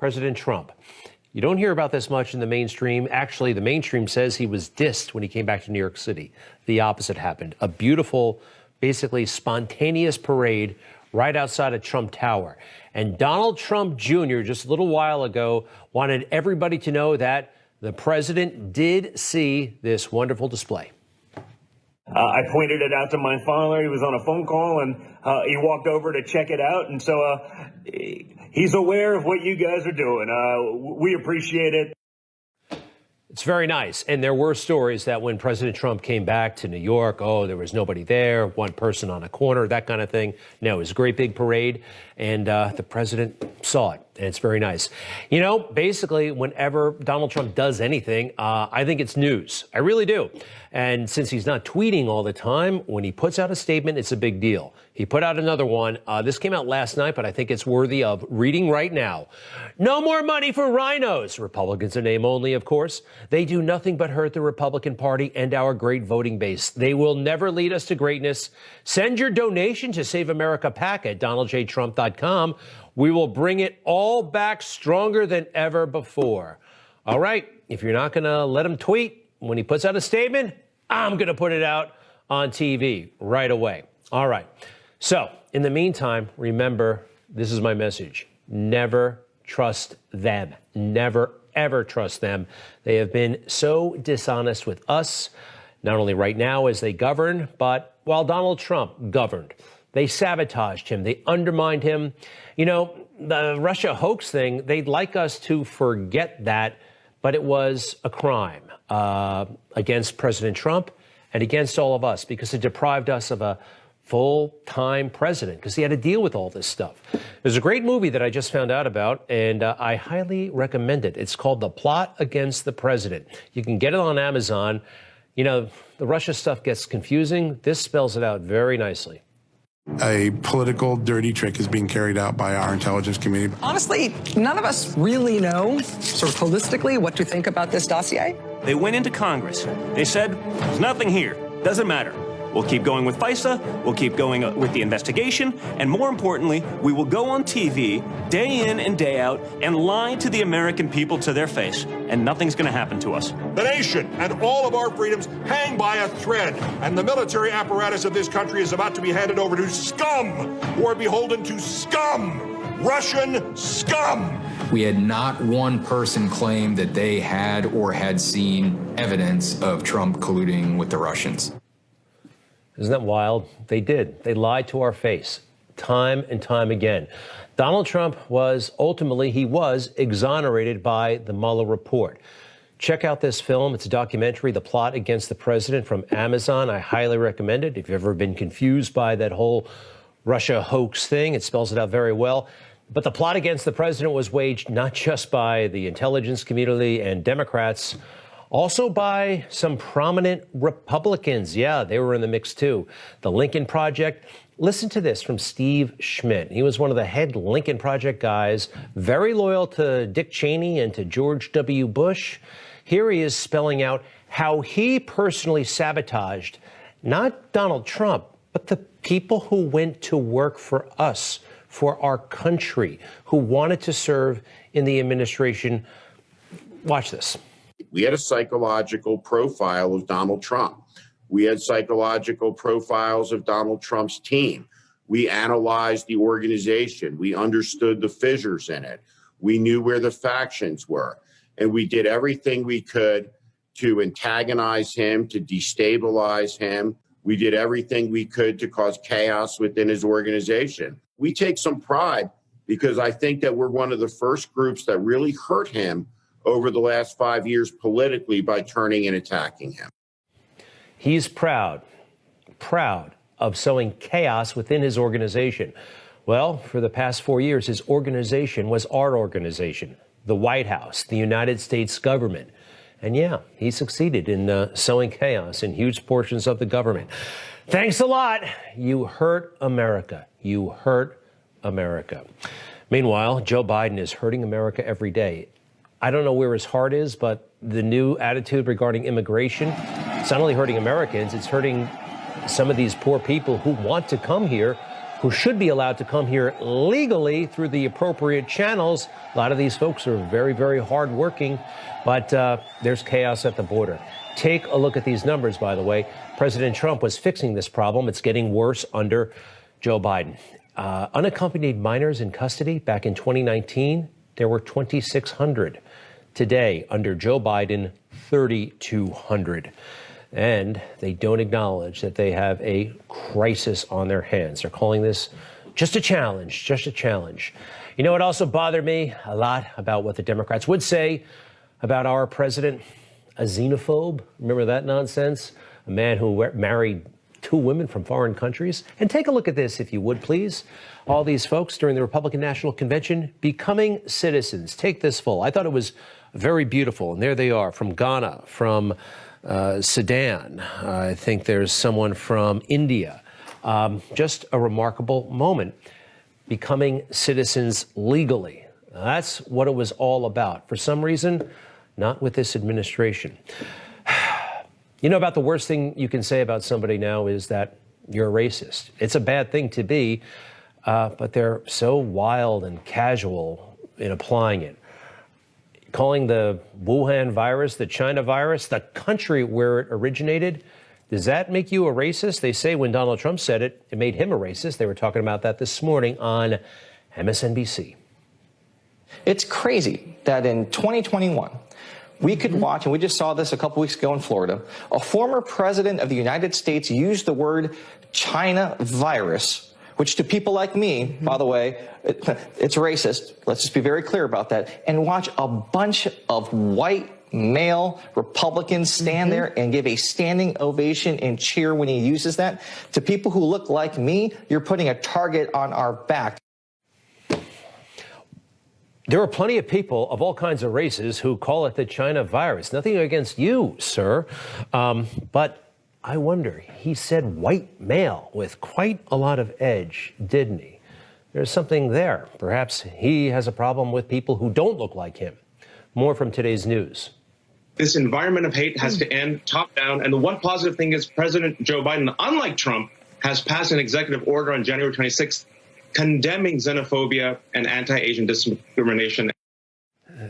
President Trump. You don't hear about this much in the mainstream. Actually, the mainstream says he was dissed when he came back to New York City. The opposite happened. A beautiful, basically spontaneous parade right outside of Trump Tower. And Donald Trump Jr. just a little while ago wanted everybody to know that the president did see this wonderful display. I pointed it out to my father. He was on a phone call, and he walked over to check it out. And so he's aware of what you guys are doing. We appreciate it. It's very nice. And there were stories that when President Trump came back to New York, there was nobody there, one person on a corner, that kind of thing. No, it was a great big parade, and the president saw it, and it's very nice. You know, basically, whenever Donald Trump does anything, I think it's news. I really do. And since he's not tweeting all the time, when he puts out a statement, it's a big deal. He put out another one. This came out last night, but I think it's worthy of reading right now. No more money for rhinos. Republicans in name only, of course. They do nothing but hurt the Republican Party and our great voting base. They will never lead us to greatness. Send your donation to Save America PAC at DonaldJTrump.com. We will bring it all back stronger than ever before. All right, if you're not going to let him tweet when he puts out a statement, I'm going to put it out on TV right away. All right. So in the meantime, remember, this is my message. Never trust them. Never, ever trust them. They have been so dishonest with us, not only right now as they govern, but while Donald Trump governed. They sabotaged him. They undermined him. You know, the Russia hoax thing, they'd like us to forget that, but it was a crime against President Trump and against all of us because it deprived us of a full-time president because he had to deal with all this stuff. There's a great movie that I just found out about, and I highly recommend it. It's called The Plot Against the President. You can get it on Amazon. You know, the Russia stuff gets confusing. This spells it out very nicely. A political dirty trick is being carried out by our intelligence community. Honestly, none of us really know, sort of holistically, what to think about this dossier. They went into Congress. They said, there's nothing here. Doesn't matter. We'll keep going with FISA. We'll keep going with the investigation. And more importantly, we will go on TV day in and day out and lie to the American people to their face. And nothing's going to happen to us. The nation and all of our freedoms hang by a thread. And the military apparatus of this country is about to be handed over to scum who are beholden to scum. Russian scum. We had not one person claim that they had or had seen evidence of Trump colluding with the Russians. Isn't that wild? They did. They lied to our face time and time again. Donald Trump was he was exonerated by the Mueller report. Check out this film. It's a documentary, The Plot Against the President, from Amazon. I highly recommend it. If you've ever been confused by that whole Russia hoax thing, it spells it out very well. But the plot against the president was waged not just by the intelligence community and Democrats, also by some prominent Republicans. Yeah, they were in the mix too. The Lincoln Project. Listen to this from Steve Schmidt. He was one of the head Lincoln Project guys, very loyal to Dick Cheney and to George W. Bush. Here he is spelling out how he personally sabotaged not Donald Trump, but the people who went to work for us, for our country, who wanted to serve in the administration. Watch this. We had a psychological profile of Donald Trump. We had psychological profiles of Donald Trump's team. We analyzed the organization. We understood the fissures in it. We knew where the factions were. And we did everything we could to antagonize him, to destabilize him. We did everything we could to cause chaos within his organization. We take some pride because I think that we're one of the first groups that really hurt him over the last 5 years politically by turning and attacking him. He's proud of sowing chaos within his organization. Well, for the past 4 years, his organization was our organization, the White House, the United States government. And yeah, he succeeded in sowing chaos in huge portions of the government. Thanks a lot. You hurt America. You hurt America. Meanwhile, Joe Biden is hurting America every day. I don't know where his heart is, but the new attitude regarding immigration, it's not only hurting Americans, it's hurting some of these poor people who want to come here, who should be allowed to come here legally through the appropriate channels. A lot of these folks are very, very hardworking, but there's chaos at the border. Take a look at these numbers, by the way. President Trump was fixing this problem. It's getting worse under Joe Biden. Unaccompanied minors in custody back in 2019, there were 2,600. Today, under Joe Biden, 3,200. And they don't acknowledge that they have a crisis on their hands. They're calling this just a challenge, just a challenge. You know what also bothered me a lot about what the Democrats would say about our president? A xenophobe. Remember that nonsense? A man who married 2 women from foreign countries. And take a look at this, if you would, please. All these folks during the Republican National Convention becoming citizens. Take this full. I thought it was very beautiful. And there they are, from Ghana, from Sudan. I think there's someone from India. Just a remarkable moment. Becoming citizens legally. That's what it was all about. For some reason, not with this administration. You know, about the worst thing you can say about somebody now is that you're a racist. It's a bad thing to be, but they're so wild and casual in applying it. Calling the Wuhan virus the China virus, the country where it originated, does that make you a racist? They say when Donald Trump said it, it made him a racist. They were talking about that this morning on MSNBC. It's crazy that in 2021, we could watch, and we just saw this a couple weeks ago in Florida, a former president of the United States used the word China virus, which to people like me, by the way, it's racist. Let's just be very clear about that. And watch a bunch of white male Republicans stand there and give a standing ovation and cheer when he uses that. To people who look like me, you're putting a target on our back. There are plenty of people of all kinds of races who call it the China virus. Nothing against you, sir. But I wonder, he said white male with quite a lot of edge, didn't he? There's something there. Perhaps he has a problem with people who don't look like him. More from today's news. This environment of hate has to end top down. And the one positive thing is President Joe Biden, unlike Trump, has passed an executive order on January 26th condemning xenophobia and anti-Asian discrimination.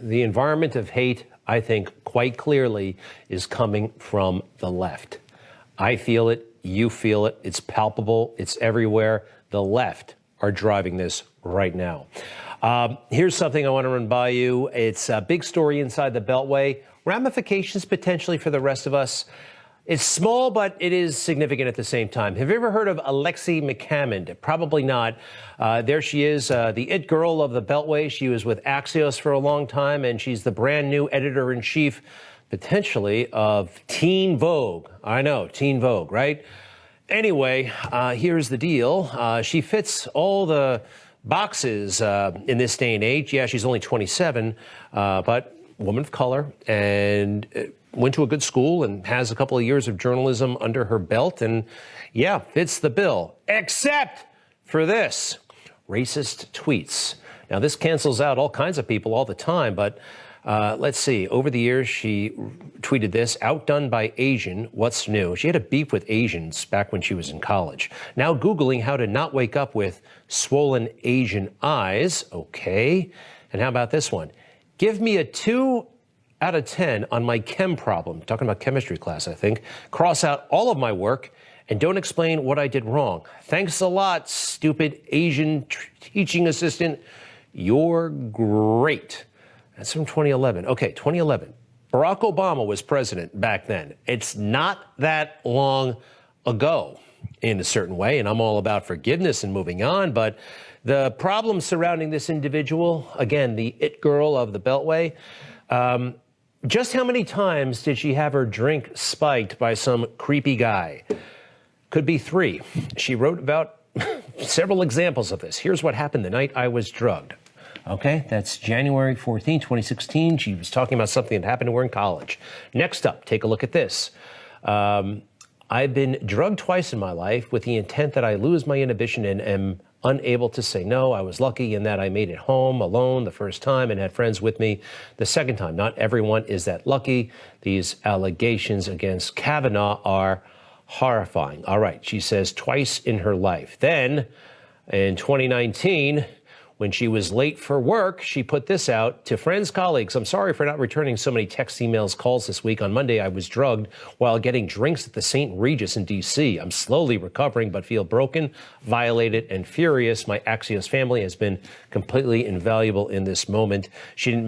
The environment of hate, I think, quite clearly is coming from the left. I feel it. You feel it. It's palpable. It's everywhere. The left are driving this right now. Here's something I want to run by you. It's a big story inside the Beltway. Ramifications potentially for the rest of us. It's small, but it is significant at the same time. Have you ever heard of Alexi McCammond? Probably not. There she is, the it girl of the Beltway. She was with Axios for a long time, and she's the brand new editor-in-chief, potentially, of Teen Vogue. I know, Teen Vogue, right? Anyway, here's the deal. She fits all the boxes in this day and age. Yeah, she's only 27, but woman of color, and went to a good school and has a couple of years of journalism under her belt, and yeah, fits the bill, except for this, racist tweets. Now, this cancels out all kinds of people all the time, but let's see. Over the years, she tweeted this: outdone by Asian, what's new? She had a beef with Asians back when she was in college. Now Googling how to not wake up with swollen Asian eyes. Okay. And how about this one? Give me a 2 out of 10 on my chem problem. Talking about chemistry class, I think. Cross out all of my work and don't explain what I did wrong. Thanks a lot, stupid Asian teaching assistant. You're great. That's from 2011. Okay, 2011. Barack Obama was president back then. It's not that long ago in a certain way, and I'm all about forgiveness and moving on, but the problems surrounding this individual, again, the it girl of the Beltway, just how many times did she have her drink spiked by some creepy guy? Could be 3. She wrote about several examples of this. Here's what happened the night I was drugged. Okay, that's January 14, 2016. She was talking about something that happened to her in college. Next up, take a look at this. I've been drugged twice in my life with the intent that I lose my inhibition and am unable to say no. I was lucky in that I made it home alone the first time and had friends with me the second time. Not everyone is that lucky. These allegations against Kavanaugh are horrifying. All right, she says twice in her life. Then In 2019, when she was late for work, she put this out to friends, colleagues. I'm sorry for not returning so many texts, emails, calls this week. On Monday, I was drugged while getting drinks at the St. Regis in D.C. I'm slowly recovering, but feel broken, violated, and furious. My Axios family has been completely invaluable in this moment. She didn't